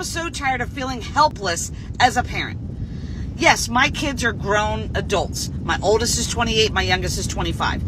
am so tired of feeling helpless as a parent. Yes, my kids are grown adults. My oldest is 28, my youngest is 25.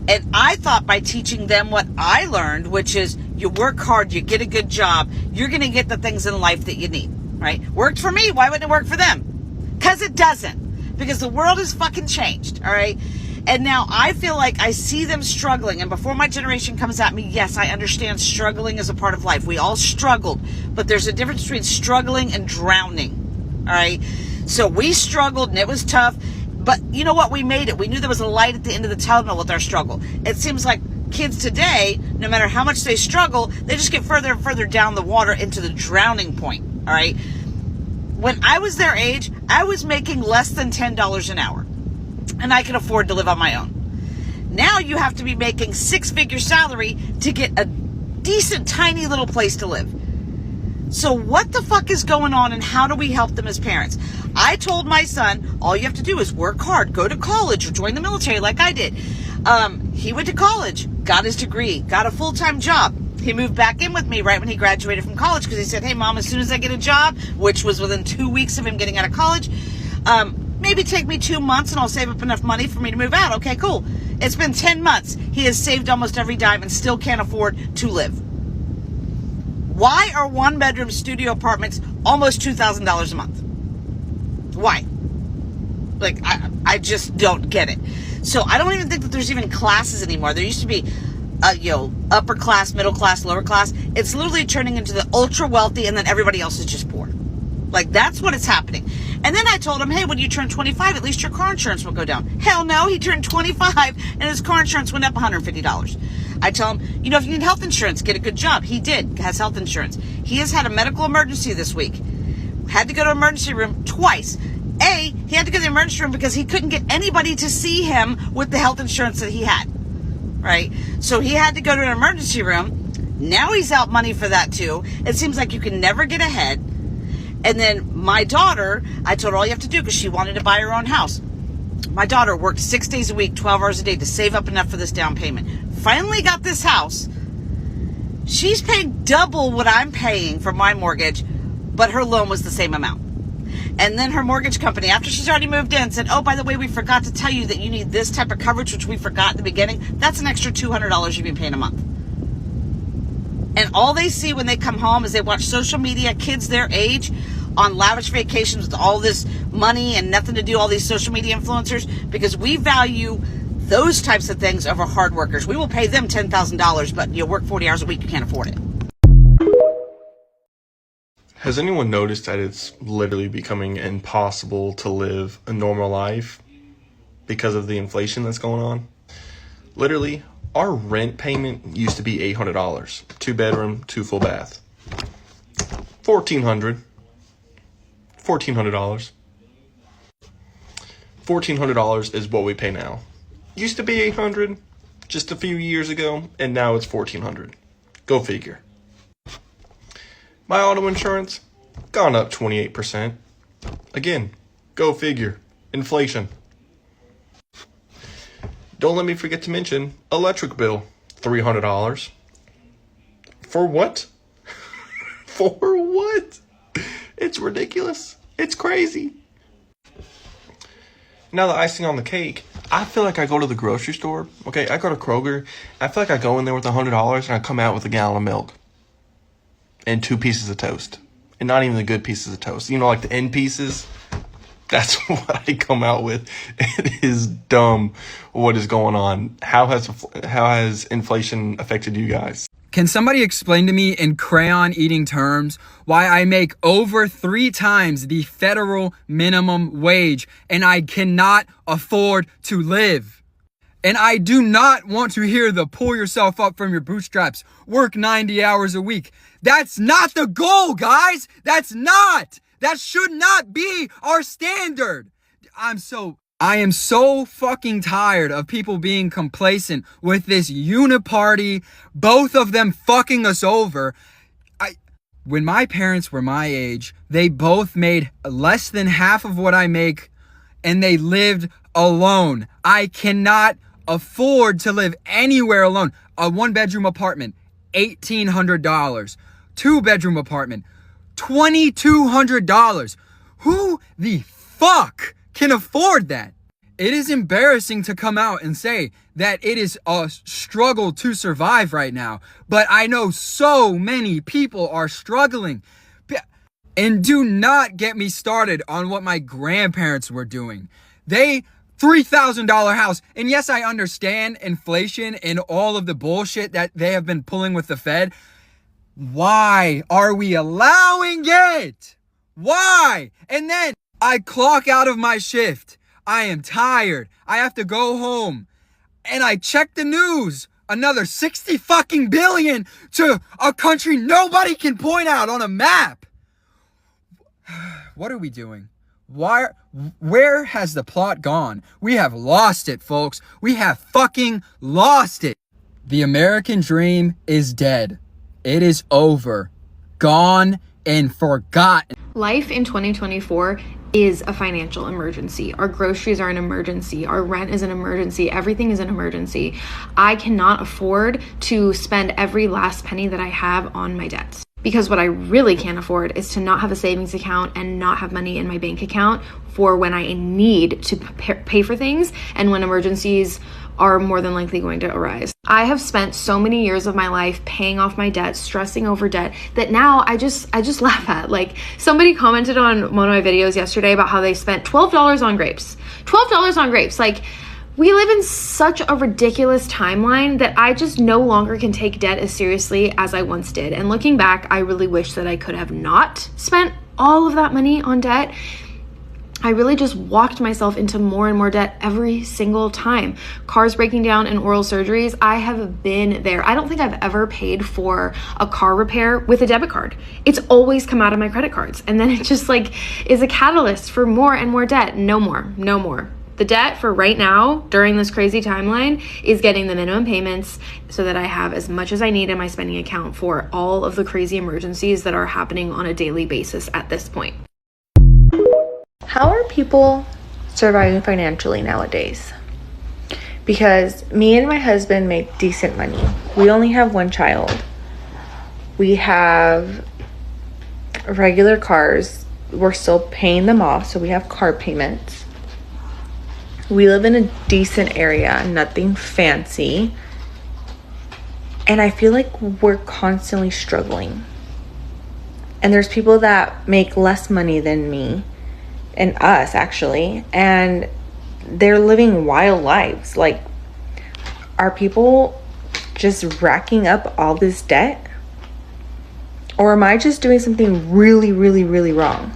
And I thought by teaching them what I learned, which is you work hard, you get a good job, you're going to get the things in life that you need, right? Worked for me. Why wouldn't it work for them? Because it doesn't. Because the world has fucking changed, all right? And now I feel like I see them struggling. And before my generation comes at me, yes, I understand struggling is a part of life. We all struggled. But there's a difference between struggling and drowning, all right? So we struggled and it was tough. But you know what? We made it. We knew there was a light at the end of the tunnel with our struggle. It seems like kids today, no matter how much they struggle, they just get further and further down the water into the drowning point, all right? When I was their age, I was making less than $10 an hour. And I can afford to live on my own. Now you have to be making six-figure salary to get a decent, tiny little place to live. So what the fuck is going on and how do we help them as parents? I told my son, all you have to do is work hard, go to college or join the military like I did. He went to college, got his degree, got a full-time job. He moved back in with me right when he graduated from college because he said, hey, Mom, as soon as I get a job, which was within 2 weeks of him getting out of college, maybe take me 2 months and I'll save up enough money for me to move out. Okay, cool. It's been 10 months. He has saved almost every dime and still can't afford to live. Why are one-bedroom studio apartments almost $2,000 a month? Why? Like, I just don't get it. So I don't even think that there's even classes anymore. There used to be, upper class, middle class, lower class. It's literally turning into the ultra wealthy and then everybody else is just poor. Like, that's what is happening. And then I told him, hey, when you turn 25, at least your car insurance will go down. Hell no, he turned 25 and his car insurance went up $150. I tell him, if you need health insurance, get a good job. He has health insurance. He has had a medical emergency this week. Had to go to emergency room twice. He had to go to the emergency room because he couldn't get anybody to see him with the health insurance that he had, right? So he had to go to an emergency room. Now he's out money for that too. It seems like you can never get ahead. And then my daughter, I told her all you have to do because she wanted to buy her own house. My daughter worked 6 days a week, 12 hours a day to save up enough for this down payment. Finally got this house. She's paying double what I'm paying for my mortgage, but her loan was the same amount. And then her mortgage company, after she's already moved in, said, oh, by the way, we forgot to tell you that you need this type of coverage, which we forgot in the beginning. That's an extra $200 you've been paying a month. And all they see when they come home is they watch social media, kids their age, on lavish vacations with all this money and nothing to do, all these social media influencers, because we value those types of things over hard workers. We will pay them $10,000, but you work 40 hours a week, you can't afford it. Has anyone noticed that it's literally becoming impossible to live a normal life because of the inflation that's going on? Literally, our rent payment used to be $800, 2-bedroom, 2 full bath. $1,400. $1,400 is what we pay now. Used to be $800 just a few years ago, and now it's $1,400. Go figure. My auto insurance, gone up 28%. Again, go figure. Inflation. Don't let me forget to mention electric bill, $300. For what? For what? It's ridiculous. It's crazy. Now the icing on the cake, I feel like I go to the grocery store. Okay, I go to Kroger. I feel like I go in there with $100 and I come out with a gallon of milk and 2 pieces of toast. And not even the good pieces of toast. Like the end pieces. That's what I come out with. It is dumb what is going on. How has inflation affected you guys? Can somebody explain to me in crayon eating terms why I make over 3 times the federal minimum wage and I cannot afford to live? And I do not want to hear the pull yourself up from your bootstraps, work 90 hours a week. That's not the goal, guys. That should not be our standard. I am so fucking tired of people being complacent with this uniparty, both of them fucking us over. When my parents were my age, they both made less than half of what I make, and they lived alone. I cannot afford to live anywhere alone. A 1-bedroom apartment, $1,800. 2-bedroom apartment, $2,200. Who the fuck can afford that? It is embarrassing to come out and say that it is a struggle to survive right now, but I know so many people are struggling. And do not get me started on what my grandparents were doing. They $3,000 house. And yes, I understand inflation and all of the bullshit that they have been pulling with the Fed. Why are we allowing it? Why? And then I clock out of my shift. I am tired. I have to go home. And I check the news. Another 60 fucking billion to a country nobody can point out on a map. What are we doing? Where has the plot gone? We have lost it, folks. We have fucking lost it. The American dream is dead. It is over. Gone and forgotten. Life in 2024 is a financial emergency. Our groceries are an emergency. Our rent is an emergency. Everything is an emergency. I cannot afford to spend every last penny that I have on my debts. Because what I really can't afford is to not have a savings account and not have money in my bank account for when I need to pay for things and when emergencies are more than likely going to arise. I have spent so many years of my life paying off my debt, stressing over debt, that now I just laugh at. Like, somebody commented on one of my videos yesterday about how they spent $12 on grapes. $12 on grapes. Like, we live in such a ridiculous timeline that I just no longer can take debt as seriously as I once did. And looking back, I really wish that I could have not spent all of that money on debt. I really just walked myself into more and more debt every single time. Cars breaking down and oral surgeries, I have been there. I don't think I've ever paid for a car repair with a debit card. It's always come out of my credit cards. And then it just like is a catalyst for more and more debt. No more, no more. The debt for right now, during this crazy timeline, is getting the minimum payments so that I have as much as I need in my spending account for all of the crazy emergencies that are happening on a daily basis at this point. How are people surviving financially nowadays? Because me and my husband make decent money. We only have one child. We have regular cars. We're still paying them off, so we have car payments. We live in a decent area, nothing fancy. And I feel like we're constantly struggling. And there's people that make less money than me and us, actually, and they're living wild lives. Like, are people just racking up all this debt? Or am I just doing something really, really, really wrong?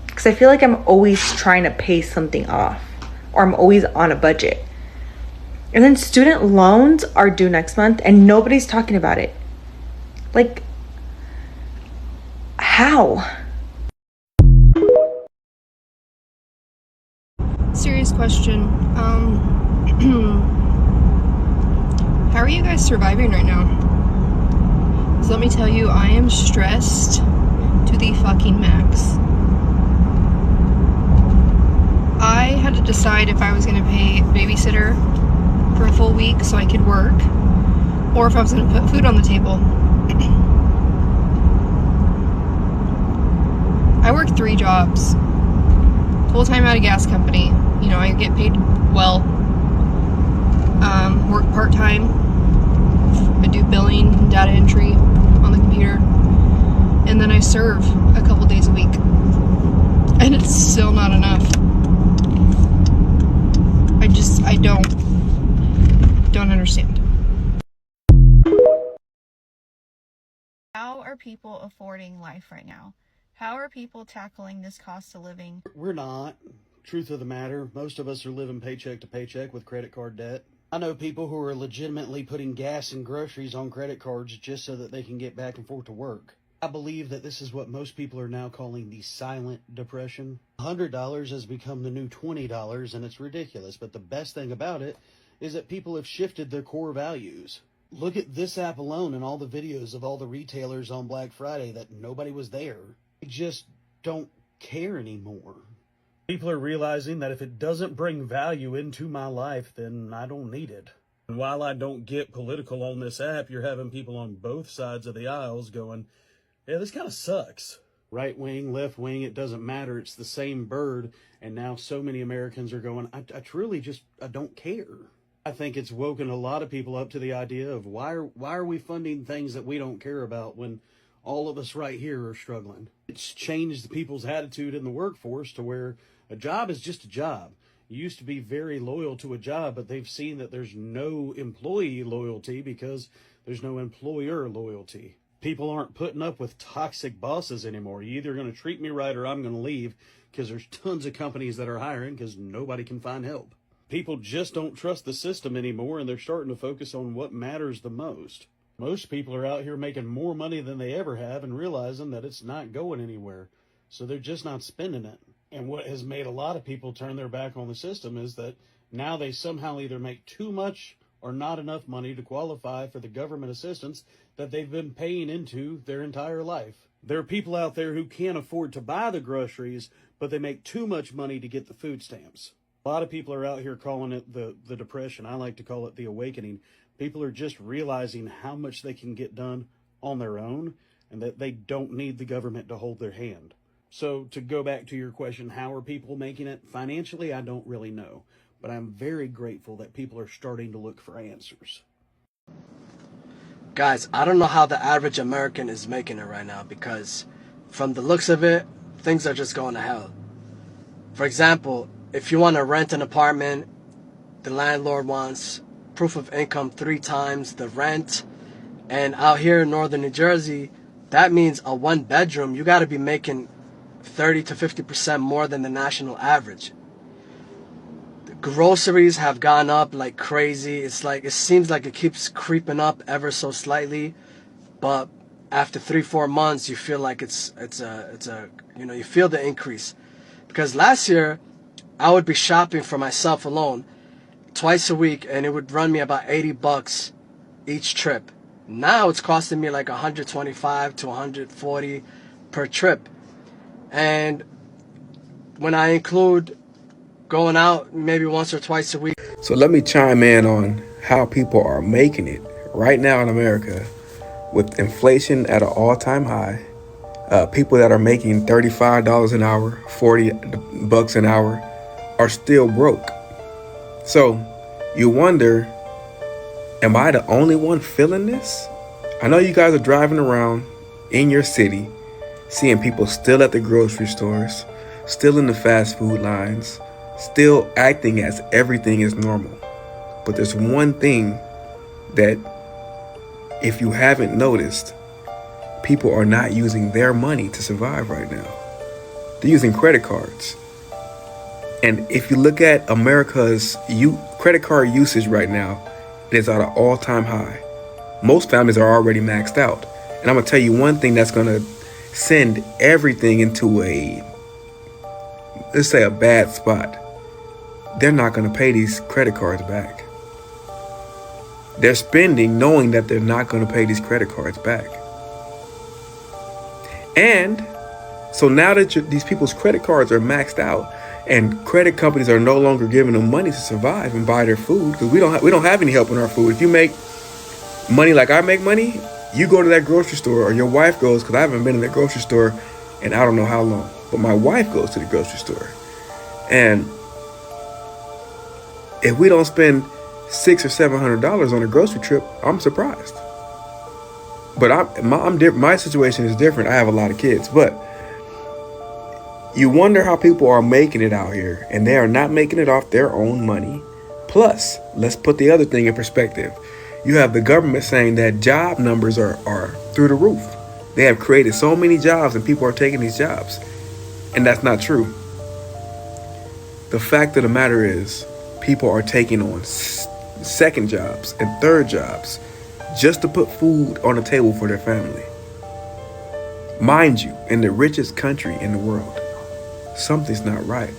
Because I feel like I'm always trying to pay something off, or I'm always on a budget. And then student loans are due next month and nobody's talking about it. Like, how? Serious question. How are you guys surviving right now? So let me tell you, I am stressed to the fucking max. I had to decide if I was going to pay babysitter for a full week so I could work, or if I was going to put food on the table. I work 3 jobs. Full-time at a gas company. You know, I get paid well. Work part-time. I do billing and data entry on the computer. And then I serve a couple days a week. And it's still not enough. I don't understand. How are people affording life right now? How are people tackling this cost of living? We're not. Truth of the matter, most of us are living paycheck to paycheck with credit card debt. I know people who are legitimately putting gas and groceries on credit cards just so that they can get back and forth to work. I believe that this is what most people are now calling the silent depression. $100 has become the new $20, and it's ridiculous. But the best thing about it is that people have shifted their core values. Look at this app alone and all the videos of all the retailers on Black Friday that nobody was there. They just don't care anymore. People are realizing that if it doesn't bring value into my life, then I don't need it. And while I don't get political on this app, you're having people on both sides of the aisles going, Yeah, this kind of sucks. Right wing, left wing, it doesn't matter. It's the same bird. And now so many Americans are going, I truly just, I don't care. I think it's woken a lot of people up to the idea of why are we funding things that we don't care about when all of us right here are struggling? It's changed people's attitude in the workforce to where a job is just a job. You used to be very loyal to a job, but they've seen that there's no employee loyalty because there's no employer loyalty. People aren't putting up with toxic bosses anymore. You're either going to treat me right or I'm going to leave, because there's tons of companies that are hiring because nobody can find help. People just don't trust the system anymore, and they're starting to focus on what matters the most. Most people are out here making more money than they ever have and realizing that it's not going anywhere. So they're just not spending it. And what has made a lot of people turn their back on the system is that now they somehow either make too much or not enough money to qualify for the government assistance that they've been paying into their entire life. There are people out there who can't afford to buy the groceries, but they make too much money to get the food stamps. A lot of people are out here calling it the depression. I like to call it the awakening. People are just realizing how much they can get done on their own and that they don't need the government to hold their hand. So to go back to your question, how are people making it? Financially, I don't really know, but I'm very grateful that people are starting to look for answers. Guys, I don't know how the average American is making it right now, because from the looks of it, things are just going to hell. For example, if you want to rent an apartment, the landlord wants proof of income 3 times the rent. And out here in northern New Jersey, that means a 1-bedroom, you got to be making 30 to 50% more than the national average. The groceries have gone up like crazy. It's like, it seems like it keeps creeping up ever so slightly, but after 3-4 months, you feel like it's a you feel the increase. Because last year, I would be shopping for myself alone twice a week, and it would run me about $80 each trip. Now it's costing me like $125 to $140 per trip. And when I include going out maybe once or twice a week. So let me chime in on how people are making it right now in America with inflation at an all-time high. People that are making $35 an hour, $40 an hour are still broke. So you wonder, am I the only one feeling this? I know you guys are driving around in your city, seeing people still at the grocery stores, still in the fast food lines, still acting as everything is normal. But there's one thing that, if you haven't noticed, people are not using their money to survive right now. They're using credit cards. And if you look at America's credit card usage right now, it is at an all-time high. Most families are already maxed out. And I'm gonna tell you one thing that's gonna send everything into let's say a bad spot. They're not gonna pay these credit cards back. They're spending knowing that they're not gonna pay these credit cards back. And so now that these people's credit cards are maxed out, and credit companies are no longer giving them money to survive and buy their food, because we don't have any help in our food. If you make money like I make money, you go to that grocery store, or your wife goes, because I haven't been in the grocery store in I don't know how long, but my wife goes to the grocery store. And if we don't spend $600 or $700 on a grocery trip, I'm surprised. But my situation is different. I have a lot of kids, but you wonder how people are making it out here, and they are not making it off their own money. Plus, let's put the other thing in perspective. You have the government saying that job numbers are through the roof. They have created so many jobs and people are taking these jobs. And that's not true. The fact of the matter is, people are taking on second jobs and third jobs just to put food on the table for their family. Mind you, in the richest country in the world, something's not right.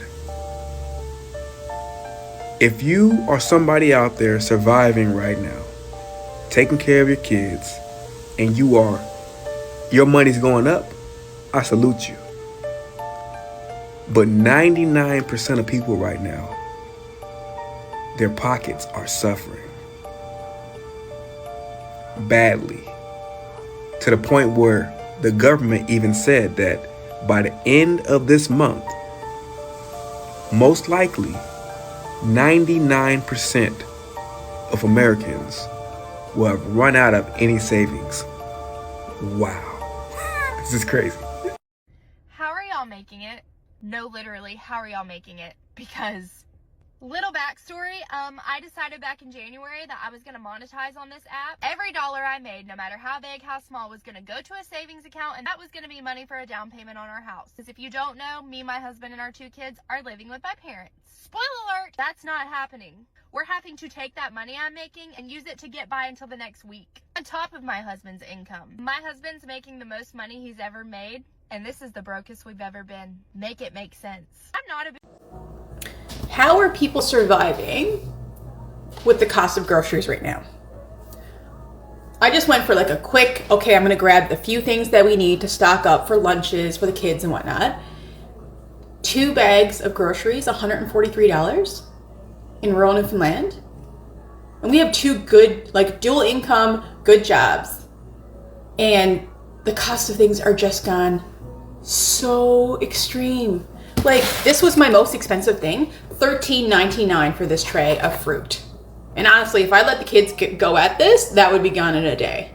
If you are somebody out there surviving right now, taking care of your kids, and your money's going up, I salute you. But 99% of people right now, their pockets are suffering badly, to the point where The government even said that by the end of this month, most likely 99% of Americans will have run out of any savings. Wow. This is crazy. How are y'all making it? No, literally, how are y'all making it? Because, little backstory, I decided back in January that I was going to monetize on this app. Every dollar I made, no matter how big, how small, was going to go to a savings account, and that was going to be money for a down payment on our house. Because if you don't know, me, my husband, and our 2 kids are living with my parents. Spoiler alert, that's not happening. We're having to take that money I'm making and use it to get by until the next week, on top of my husband's income. My husband's making the most money he's ever made, and this is the brokest we've ever been. Make it make sense. I'm not a How are people surviving with the cost of groceries right now? I just went for like a quick, okay, I'm gonna grab the few things that we need to stock up for lunches for the kids and whatnot. 2 bags of groceries, $143 in rural Newfoundland. And we have 2 good, like dual income, good jobs. And the cost of things are just gone so extreme. Like, this was my most expensive thing, $13.99 for this tray of fruit. And honestly, if I let the kids go at this, that would be gone in a day.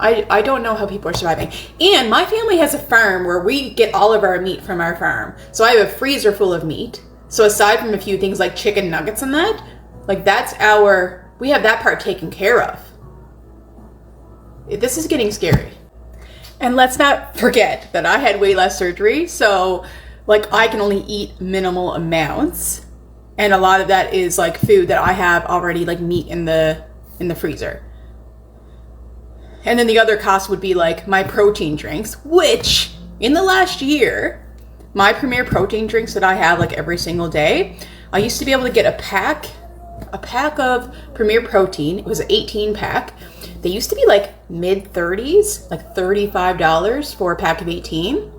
I don't know how people are surviving. And my family has a farm where we get all of our meat from our farm. So I have a freezer full of meat. So aside from a few things like chicken nuggets and that, like we have that part taken care of. This is getting scary. And let's not forget that I had way less surgery, so like I can only eat minimal amounts, and a lot of that is like food that I have already, like meat in the freezer. And then the other cost would be like my protein drinks, which in the last year, my Premier protein drinks that I have like every single day, I used to be able to get a pack of Premier protein. It was an 18 pack. They used to be like mid-30s, like $35 for a pack of 18,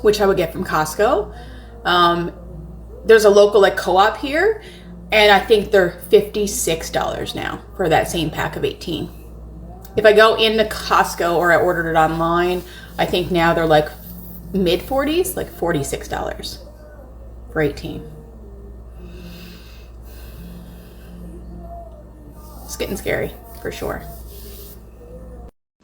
which I would get from Costco. There's a local like co-op here, and I think they're $56 now for that same pack of 18. If I go into Costco or I ordered it online, I think now they're like mid-40s, like $46 for 18. It's getting scary, for sure.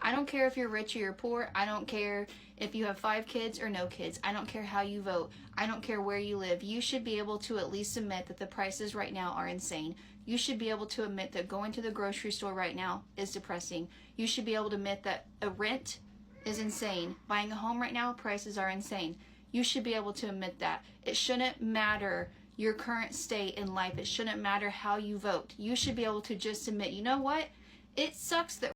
I don't care if you're rich or you're poor. I don't care if you have 5 kids or no kids. I don't care how you vote. I don't care where you live. You should be able to at least admit that the prices right now are insane. You should be able to admit that going to the grocery store right now is depressing. You should be able to admit that a rent is insane. Buying a home right now, prices are insane. You should be able to admit that. It shouldn't matter your current state in life. It shouldn't matter how you vote. You should be able to just admit, you know what? It sucks that